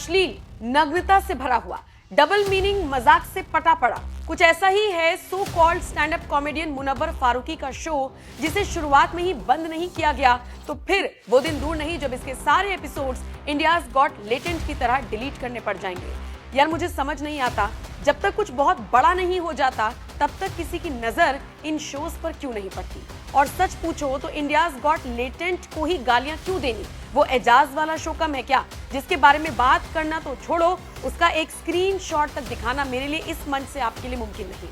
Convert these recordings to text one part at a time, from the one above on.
अश्लील, नग्नता से भरा हुआ, डबल मीनिंग, मजाक से पटा पड़ा। कुछ ऐसा ही है so called stand up comedian Munawar Faruqui का शो, जिसे शुरुआत में ही बंद नहीं किया गया तो फिर वो दिन दूर नहीं जब इसके सारे एपिसोड्स इंडियाज गॉट लेटेंट की तरह डिलीट करने पड़ जाएंगे। यार मुझे समझ नहीं आता, जब तक कुछ बहुत बड़ा नहीं हो जाता तब तक किसी की नजर इन शोज पर क्यों नहीं पड़ती। और सच पूछो तो इंडियाज गॉट लेटेंट को ही गालियां क्यों देनी? वो एजाज वाला शो कम है क्या, जिसके बारे में बात करना तो छोड़ो, उसका एक स्क्रीनशॉट तक दिखाना मेरे लिए इस मंच से आपके लिए मुमकिन नहीं।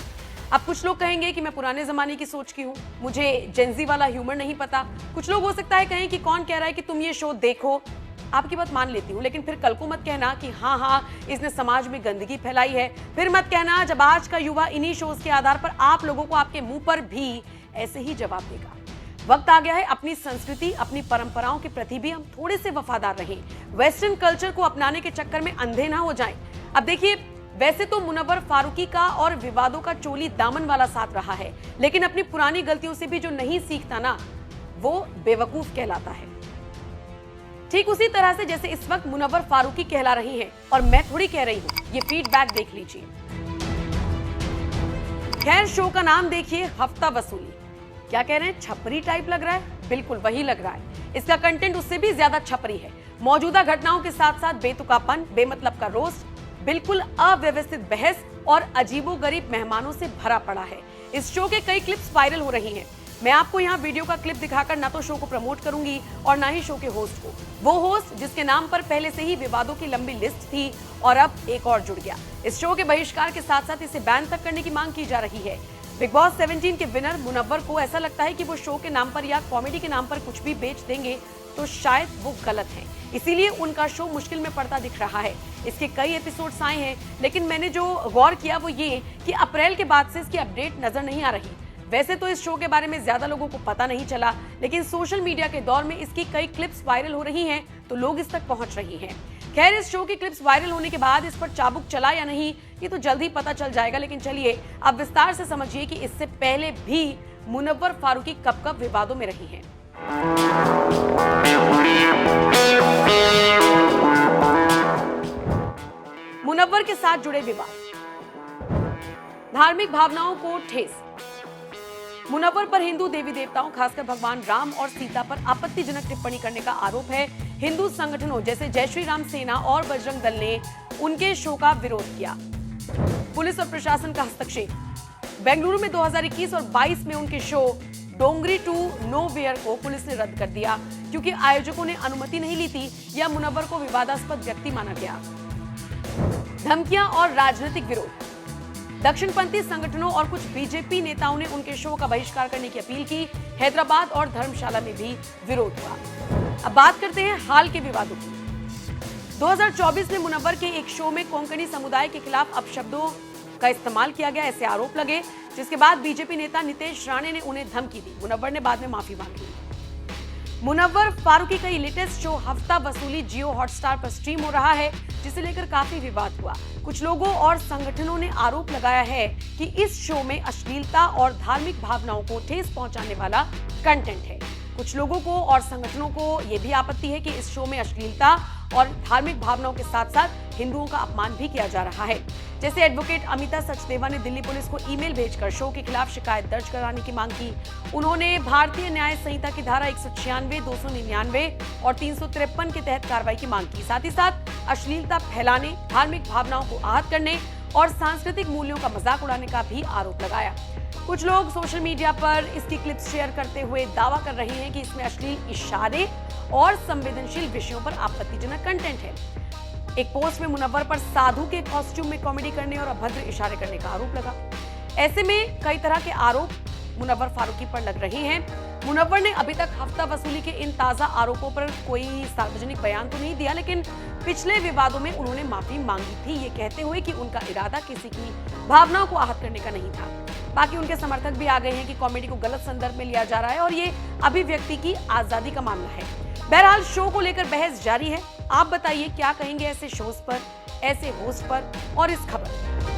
अब कुछ लोग कहेंगे कि मैं पुराने जमाने की सोच की हूँ, मुझे जेंजी वाला ह्यूमर नहीं पता। कुछ लोग हो सकता है कहें कि कौन कह रहा है कि तुम ये शो देखो। आपकी बात मान लेती हूँ, लेकिन फिर कल को मत कहना कि हाँ इसने समाज में गंदगी फैलाई है। फिर मत कहना जब आज का युवा इन्हीं शोज के आधार पर आप लोगों को आपके मुंह पर भी ऐसे ही जवाब देगा। वक्त आ गया है अपनी संस्कृति, अपनी परंपराओं के प्रति भी हम थोड़े से वफादार रहें। वेस्टर्न कल्चर को अपनाने के चक्कर में अंधे ना हो जाएं। अब देखिए, वैसे तो मुनव्वर फारूकी का और विवादों का चोली दामन वाला साथ रहा है, लेकिन अपनी पुरानी गलतियों से भी जो नहीं सीखता ना, वो बेवकूफ कहलाता है। ठीक उसी तरह से जैसे इस वक्त मुनव्वर फारूकी कहला रही हैं, और मैं थोड़ी कह रही हूं। ये फीडबैक देख लीजिए। खैर, शो का नाम देखिए, हफ्ता वसूली। क्या कह रहे हैं, छपरी टाइप लग रहा है? बिल्कुल वही लग रहा है। इसका कंटेंट उससे भी ज्यादा छपरी है। मौजूदा घटनाओं के साथ साथ बेतुकापन, बेमतलब का रोस्ट, बिल्कुल अव्यवस्थित बहस और अजीबोगरीब मेहमानों से भरा पड़ा है। इस शो के कई क्लिप्स वायरल हो रही हैं। मैं आपको यहाँ वीडियो का क्लिप दिखाकर ना तो शो को प्रमोट करूंगी और ना ही शो के होस्ट को। वो होस्ट जिसके नाम पर पहले से ही विवादों की लंबी लिस्ट थी और अब एक और जुड़ गया। इस शो के बहिष्कार के साथ साथ इसे बैन तक करने की मांग की जा रही है। बिग बॉस 17 के विनर मुनव्वर को ऐसा लगता है कि वो शो के नाम पर या कॉमेडी के नाम पर कुछ भी बेच देंगे तो शायद वो गलत है, इसीलिए उनका शो मुश्किल में पड़ता दिख रहा है। इसके कई एपिसोड्स आए हैं, लेकिन मैंने जो गौर किया वो ये कि अप्रैल के बाद से इसकी अपडेट नजर नहीं आ रही। वैसे तो इस शो के बारे में ज्यादा लोगों को पता नहीं चला, लेकिन सोशल मीडिया के दौर में इसकी कई क्लिप्स वायरल हो रही हैं तो लोग इस तक पहुंच रही हैं। खैर, इस शो की क्लिप्स वायरल होने के बाद इस पर चाबुक चला या नहीं ये तो जल्द ही पता चल जाएगा। लेकिन चलिए अब विस्तार से समझिए कि इससे पहले भी मुनव्वर फारूकी कब कब विवादों में रही हैं। मुनव्वर के साथ जुड़े विवाद, धार्मिक भावनाओं को ठेस। मुनव्वर पर हिंदू देवी देवताओं, खासकर भगवान राम और सीता पर आपत्तिजनक टिप्पणी करने का आरोप है। हिंदू संगठनों जैसे जय श्री राम सेना और बजरंग दल ने उनके शो का विरोध किया। पुलिस और प्रशासन का हस्तक्षेप। बेंगलुरु में 2021 और 22 में उनके शो डोंगरी टू नोवेयर को पुलिस ने रद्द कर दिया क्योंकि आयोजकों ने अनुमति नहीं ली थी या मुनव्वर को विवादास्पद व्यक्ति माना गया। धमकियां और राजनीतिक विरोध। दक्षिणपंथी संगठनों और कुछ बीजेपी नेताओं ने उनके शो का बहिष्कार करने की अपील की। हैदराबाद और धर्मशाला में भी विरोध हुआ। अब बात करते हैं हाल के विवादों की। 2024 में मुनव्वर के एक शो में कोंकणी समुदाय के खिलाफ अपशब्दों का इस्तेमाल किया गया, ऐसे आरोप लगे, जिसके बाद बीजेपी नेता नितेश राणे ने उन्हें धमकी दी। मुनव्वर ने बाद में माफी मांगी। मुनव्वर फारूकी का लेटेस्ट शो हफ्ता वसूली जियो हॉटस्टार पर स्ट्रीम हो रहा है, जिसे लेकर काफी विवाद हुआ। कुछ लोगों और संगठनों ने आरोप लगाया है कि इस शो में अश्लीलता और धार्मिक भावनाओं को ठेस पहुंचाने वाला कंटेंट है। कुछ लोगों को और संगठनों को यह भी आपत्ति है कि इस शो में अश्लीलता और धार्मिक भावनाओं के साथ साथ हिंदुओं का अपमान भी किया जा रहा है। जैसे एडवोकेट अमिता सचदेवा ने दिल्ली पुलिस को ईमेल भेजकर शो के खिलाफ शिकायत दर्ज कराने की मांग की। उन्होंने भारतीय न्याय संहिता की धारा 196, 299 और 353 के तहत कार्रवाई की मांग की। साथ ही साथ अश्लीलता फैलाने, धार्मिक भावनाओं को आहत करने और सांस्कृतिक मूल्यों का मजाक उड़ाने का भी आरोप लगाया। कुछ लोग सोशल मीडिया पर इसकी क्लिप्स शेयर करते हुए दावा कर रहे हैं कि इसमें अश्लील इशारे और संवेदनशील विषयों पर आपत्तिजनक कंटेंट है। एक पोस्ट में मुनव्वर पर साधु के कॉस्ट्यूम में कॉमेडी करने और अभद्र इशारे करने का आरोप लगा। ऐसे में कई तरह के आरोप मुनव्वर फारूकी पर लग रहे हैं। मुनव्वर ने अभी तक हफ्ता वसूली के इन ताजा आरोपों पर कोई सार्वजनिक बयान तो नहीं दिया, लेकिन पिछले विवादों में उन्होंने माफी मांगी थी, ये कहते हुए कि उनका इरादा किसी की भावनाओं को आहत करने का नहीं था। बाकी उनके समर्थक भी आ गए हैं कि कॉमेडी को गलत संदर्भ में लिया जा रहा है और ये अभिव्यक्ति की आजादी का मामला है। बहरहाल शो को लेकर बहस जारी है। आप बताइए क्या कहेंगे ऐसे शोज पर, ऐसे होस्ट पर और इस खबर।